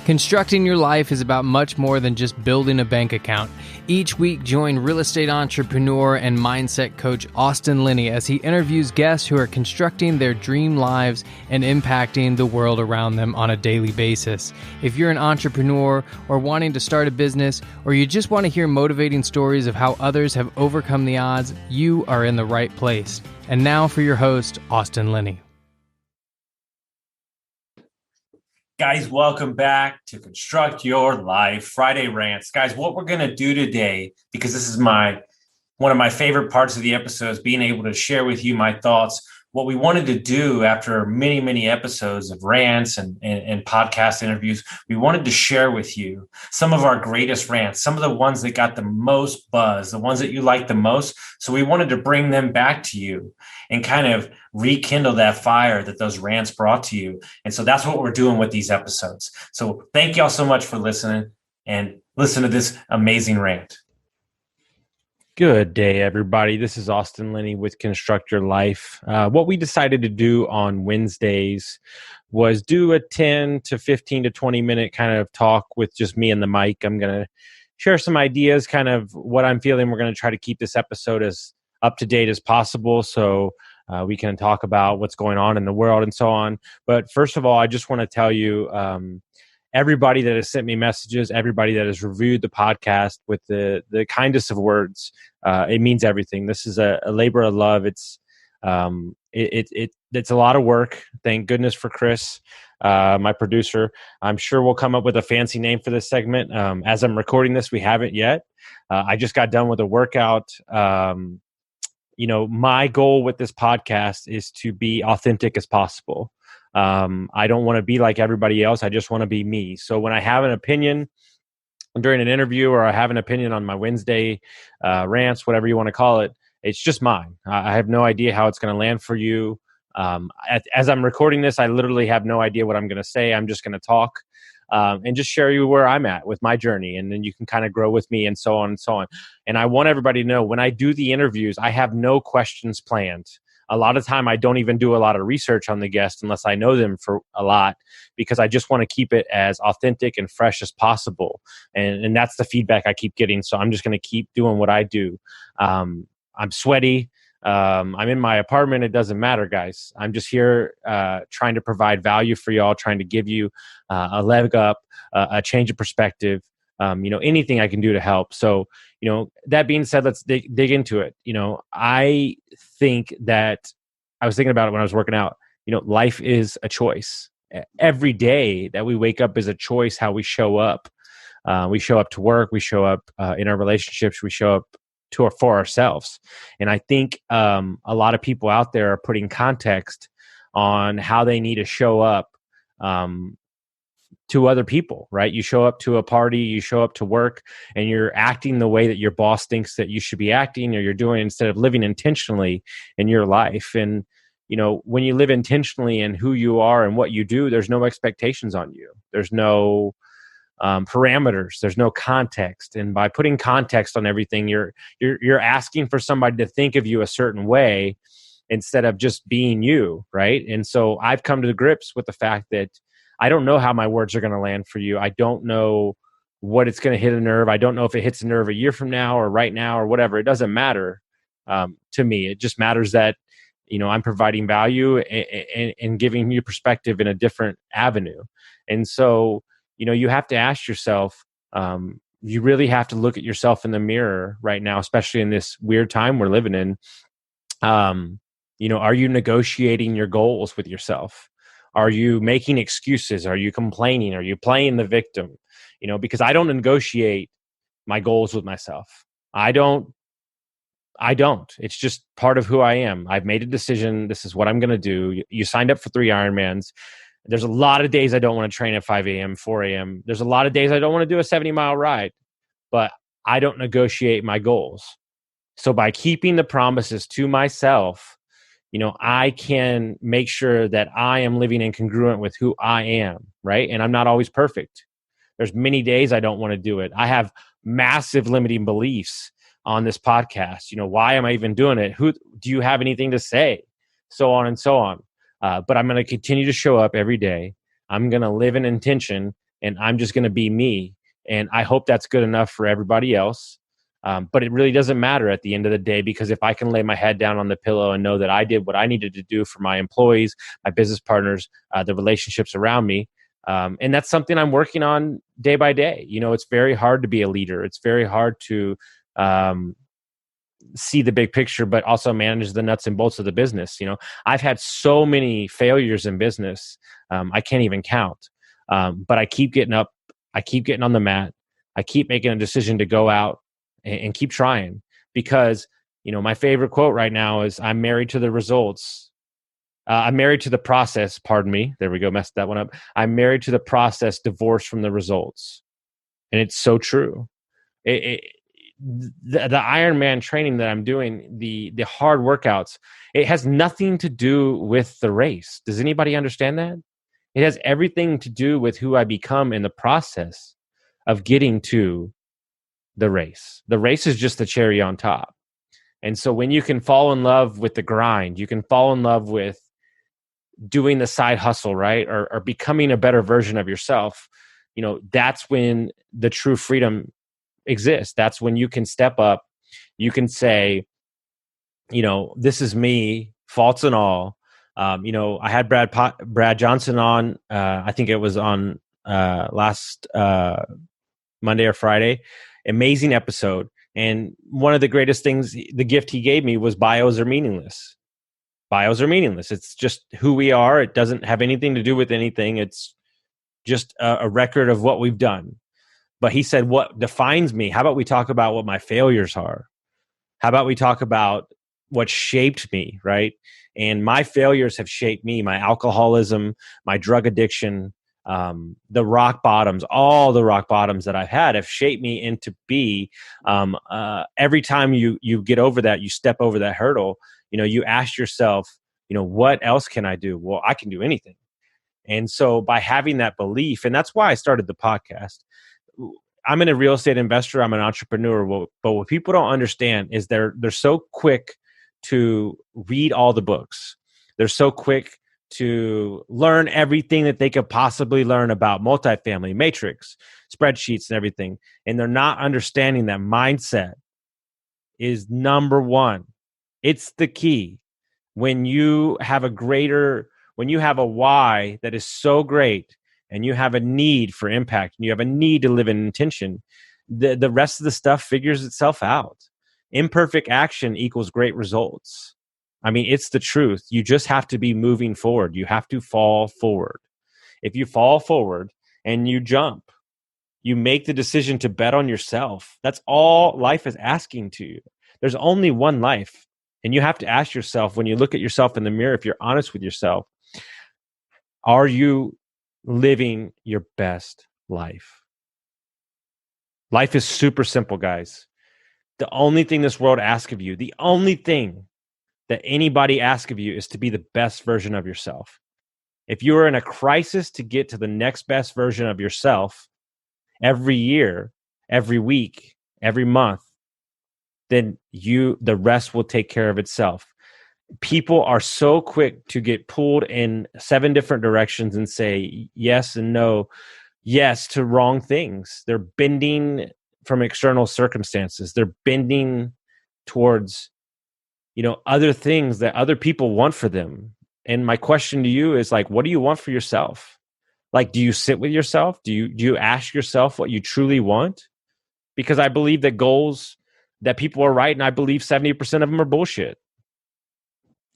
Constructing your life is about much more than just building a bank account. Each week, join real estate entrepreneur and mindset coach Austin Linney as he interviews guests who are constructing their dream lives and impacting the world around them on a daily basis. If you're an entrepreneur or wanting to start a business, or you just want to hear motivating stories of how others have overcome the odds, you are in the right place. And now for your host, Austin Linney. Guys, welcome back to Construct Your Life Friday Rants. Guys, what we're going to do today, because this is one of my favorite parts of the episodes, being able to share with you my thoughts. What we wanted to do after many, many episodes of rants and podcast interviews, we wanted to share with you some of our greatest rants, some of the ones that got the most buzz, the ones that you like the most. So we wanted to bring them back to you and kind of rekindle that fire that those rants brought to you. And so that's what we're doing with these episodes. So thank y'all so much for listening, and listen to this amazing rant. Good day, everybody. This is Austin Linney with Construct Your Life. What we decided to do on Wednesdays was do a 10 to 15 to 20 minute kind of talk with just me and the mic. I'm going to share some ideas, kind of what I'm feeling. We're going to try to keep this episode as up to date as possible, so we can talk about what's going on in the world and so on. But first of all, I just want to tell you, everybody that has sent me messages, everybody that has reviewed the podcast with the kindest of words, it means everything. This is a labor of love. It's a lot of work. Thank goodness for Chris, my producer. I'm sure we'll come up with a fancy name for this segment. As I'm recording this, we haven't yet. I just got done with a workout. My goal with this podcast is to be authentic as possible. I don't want to be like everybody else. I just want to be me. So when I have an opinion during an interview, or I have an opinion on my Wednesday rants, whatever you want to call it, it's just mine. I have no idea how it's going to land for you. As I'm recording this, I literally have no idea what I'm going to say. I'm just going to talk and just share you where I'm at with my journey. And then you can kind of grow with me and so on and so on. And I want everybody to know, when I do the interviews, I have no questions planned. A lot of time, I don't even do a lot of research on the guest unless I know them for a lot, because I just want to keep it as authentic and fresh as possible. And that's the feedback I keep getting. So I'm just going to keep doing what I do. I'm sweaty. I'm in my apartment. It doesn't matter, guys. I'm just here trying to provide value for y'all, trying to give you a leg up, a change of perspective. Anything I can do to help. So, that being said, let's dig into it. I think that I was thinking about it when I was working out. Life is a choice. Every day that we wake up is a choice how we show up. We show up to work. We show up in our relationships. We show up for ourselves. And I think a lot of people out there are putting context on how they need to show up to other people, right? You show up to a party, you show up to work, and you're acting the way that your boss thinks that you should be acting, or you're doing, instead of living intentionally in your life. And, when you live intentionally in who you are and what you do, there's no expectations on you. There's no parameters. There's no context. And by putting context on everything, you're asking for somebody to think of you a certain way instead of just being you, right? And so I've come to grips with the fact that I don't know how my words are going to land for you. I don't know what it's going to hit a nerve. I don't know if it hits a nerve a year from now or right now or whatever. It doesn't matter to me. It just matters that, I'm providing value and giving you perspective in a different avenue. And so, you have to ask yourself, you really have to look at yourself in the mirror right now, especially in this weird time we're living in. Are you negotiating your goals with yourself? Are you making excuses? Are you complaining? Are you playing the victim? Because I don't negotiate my goals with myself. I don't. It's just part of who I am. I've made a decision. This is what I'm going to do. You signed up for 3 Ironmans. There's a lot of days I don't want to train at 5 a.m., 4 a.m. There's a lot of days I don't want to do a 70-mile ride, but I don't negotiate my goals. So by keeping the promises to myself, I can make sure that I am living in congruent with who I am, right? And I'm not always perfect. There's many days I don't want to do it. I have massive limiting beliefs on this podcast. Why am I even doing it? Who do you have anything to say? So on and so on. But I'm going to continue to show up every day. I'm going to live in intention and I'm just going to be me. And I hope that's good enough for everybody else. But it really doesn't matter at the end of the day, because if I can lay my head down on the pillow and know that I did what I needed to do for my employees, my business partners, the relationships around me, and that's something I'm working on day by day. It's very hard to be a leader. It's very hard to see the big picture, but also manage the nuts and bolts of the business. I've had so many failures in business. I can't even count. But I keep getting up. I keep getting on the mat. I keep making a decision to go out and keep trying, because, my favorite quote right now is, I'm married to the results. I'm married to the process. Pardon me. There we go. Messed that one up. I'm married to the process, divorced from the results. And it's so true. The Ironman training that I'm doing, the hard workouts, it has nothing to do with the race. Does anybody understand that? It has everything to do with who I become in the process of getting to the race. The race is just the cherry on top. And so when you can fall in love with the grind, you can fall in love with doing the side hustle, right? Or becoming a better version of yourself, that's when the true freedom exists. That's when you can step up. You can say, this is me, faults and all. I had Brad Johnson on, I think it was on last Monday or Friday. Amazing episode. And one of the greatest things, the gift he gave me, was bios are meaningless. Bios are meaningless. It's just who we are. It doesn't have anything to do with anything. It's just a record of what we've done. But he said, what defines me? How about we talk about what my failures are? How about we talk about what shaped me, right? And my failures have shaped me. My alcoholism, my drug addiction, the rock bottoms, all the rock bottoms that I've had have shaped me into be. Every time you get over that, you step over that hurdle, you ask yourself, what else can I do? Well, I can do anything. And so by having that belief, and that's why I started the podcast. I'm a real estate investor. I'm an entrepreneur. But what people don't understand is they're so quick to read all the books. They're so quick to learn everything that they could possibly learn about multifamily, matrix, spreadsheets, and everything. And they're not understanding that mindset is number one. It's the key. When you have a why that is so great, and you have a need for impact, and you have a need to live in intention, the rest of the stuff figures itself out. Imperfect action equals great results. I mean, it's the truth. You just have to be moving forward. You have to fall forward. If you fall forward and you jump, you make the decision to bet on yourself. That's all life is asking to you. There's only one life. And you have to ask yourself, when you look at yourself in the mirror, if you're honest with yourself, are you living your best life? Life is super simple, guys. The only thing this world asks of you, the only thing that anybody asks of you, is to be the best version of yourself. If you are in a crisis to get to the next best version of yourself every year, every week, every month, then the rest will take care of itself. People are so quick to get pulled in 7 different directions and say yes and no, yes to wrong things. They're bending from external circumstances. They're bending towards, other things that other people want for them. And my question to you is, like, what do you want for yourself? Like, do you sit with yourself? Do you ask yourself what you truly want? Because I believe that goals that people are writing, I believe 70% of them are bullshit.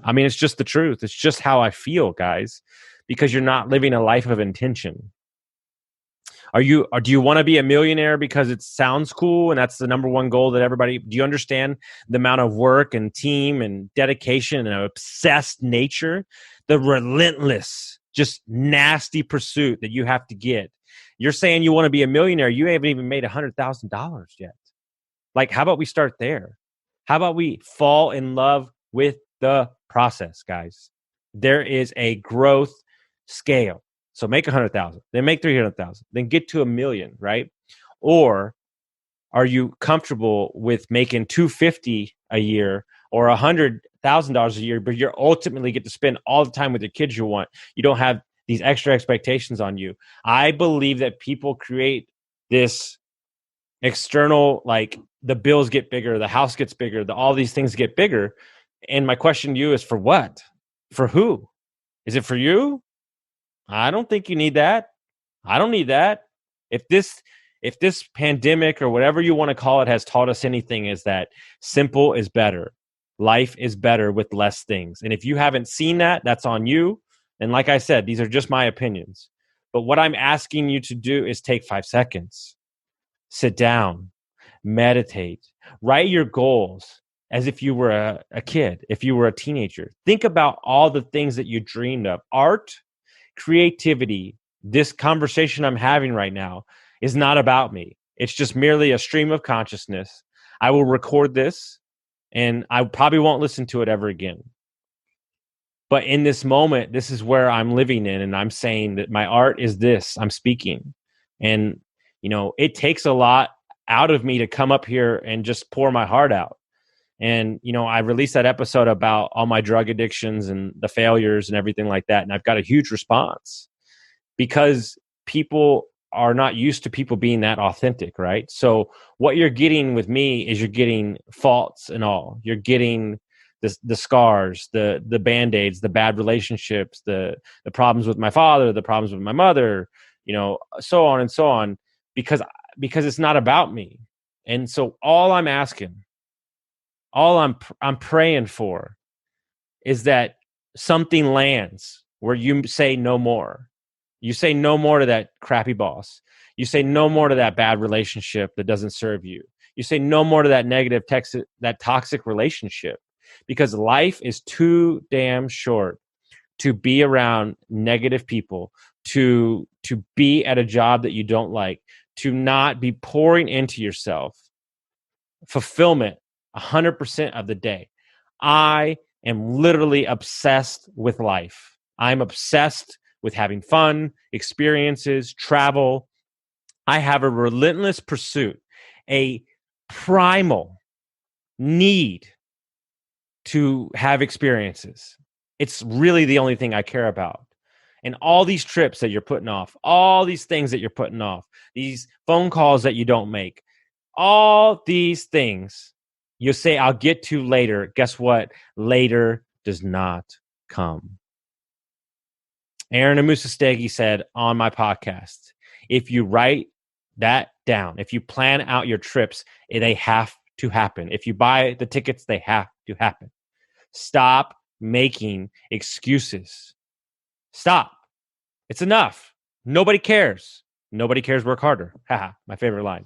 I mean, it's just the truth. It's just how I feel, guys, because you're not living a life of intention. Do you want to be a millionaire because it sounds cool and that's the number one goal that everybody, do you understand the amount of work and team and dedication and obsessed nature, the relentless, just nasty pursuit that you have to get? You're saying you want to be a millionaire. You haven't even made $100,000 yet. Like, how about we start there? How about we fall in love with the process, guys? There is a growth scale. So make 100,000, then make 300,000, then get to 1 million, right? Or are you comfortable with making 250 a year or $100,000 a year, but you ultimately get to spend all the time with your kids you want? You don't have these extra expectations on you. I believe that people create this external, like the bills get bigger, the house gets bigger, all these things get bigger. And my question to you is, for what? For who? Is it for you? I don't think you need that. I don't need that. If this pandemic or whatever you want to call it has taught us anything, is that simple is better. Life is better with less things. And if you haven't seen that, that's on you. And like I said, these are just my opinions. But what I'm asking you to do is take 5 seconds. Sit down, meditate, write your goals as if you were a kid, if you were a teenager. Think about all the things that you dreamed of. Art, creativity, this conversation I'm having right now is not about me. It's just merely a stream of consciousness. I will record this and I probably won't listen to it ever again. But in this moment, this is where I'm living in, and I'm saying that my art is this. I'm speaking. And, it takes a lot out of me to come up here and just pour my heart out. And, I released that episode about all my drug addictions and the failures and everything like that. And I've got a huge response because people are not used to people being that authentic, right? So what you're getting with me is you're getting faults and all. You're getting the scars, the Band-Aids, the bad relationships, the problems with my father, the problems with my mother, so on and so on, because it's not about me. And so all I'm asking, all I'm praying for is that something lands where you say no more. You say no more to that crappy boss. You say no more to that bad relationship that doesn't serve you. You say no more to that negative that toxic relationship, because life is too damn short to be around negative people, to be at a job that you don't like, to not be pouring into yourself fulfillment 100% of the day. I am literally obsessed with life. I'm obsessed with having fun, experiences, travel. I have a relentless pursuit, a primal need to have experiences. It's really the only thing I care about. And all these trips that you're putting off, all these things that you're putting off, these phone calls that you don't make, all these things you say, I'll get to later. Guess what? Later does not come. Aaron Amusastegi said on my podcast, if you write that down, if you plan out your trips, they have to happen. If you buy the tickets, they have to happen. Stop making excuses. Stop. It's enough. Nobody cares. Nobody cares. Work harder. Haha, my favorite line.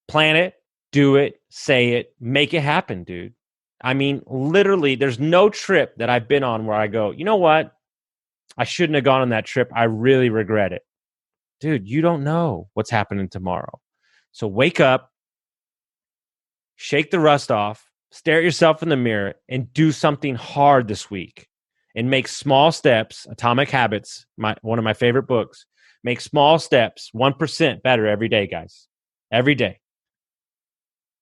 Plan it, do it, say it, make it happen, dude. I mean, literally, there's no trip that I've been on where I go, you know what? I shouldn't have gone on that trip. I really regret it. Dude, you don't know what's happening tomorrow. So wake up, shake the rust off, stare at yourself in the mirror, and do something hard this week. And make small steps. Atomic Habits, one of my favorite books. Make small steps, 1% better every day, guys. Every day.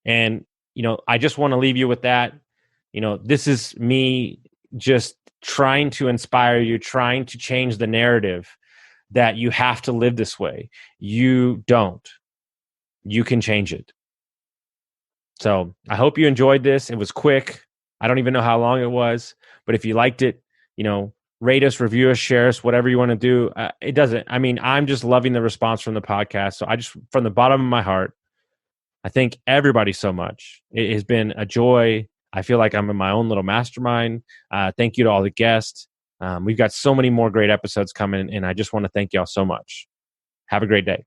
And, I just want to leave you with that. This is me just trying to inspire you, trying to change the narrative that you have to live this way. You don't. You can change it. So I hope you enjoyed this. It was quick. I don't even know how long it was, but if you liked it, rate us, review us, share us, whatever you want to do. It doesn't. I mean, I'm just loving the response from the podcast. So I just, from the bottom of my heart, I thank everybody so much. It has been a joy. I feel like I'm in my own little mastermind. Thank you to all the guests. We've got so many more great episodes coming, and I just want to thank y'all so much. Have a great day.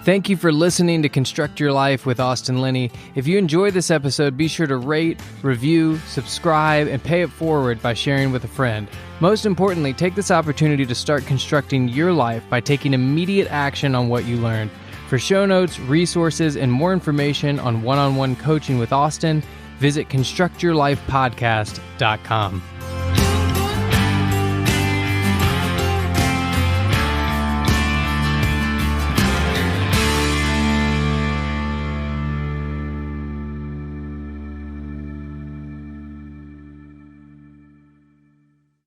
Thank you for listening to Construct Your Life with Austin Linney. If you enjoyed this episode, be sure to rate, review, subscribe, and pay it forward by sharing with a friend. Most importantly, take this opportunity to start constructing your life by taking immediate action on what you learned. For show notes, resources, and more information on one-on-one coaching with Austin, visit constructyourlifepodcast.com.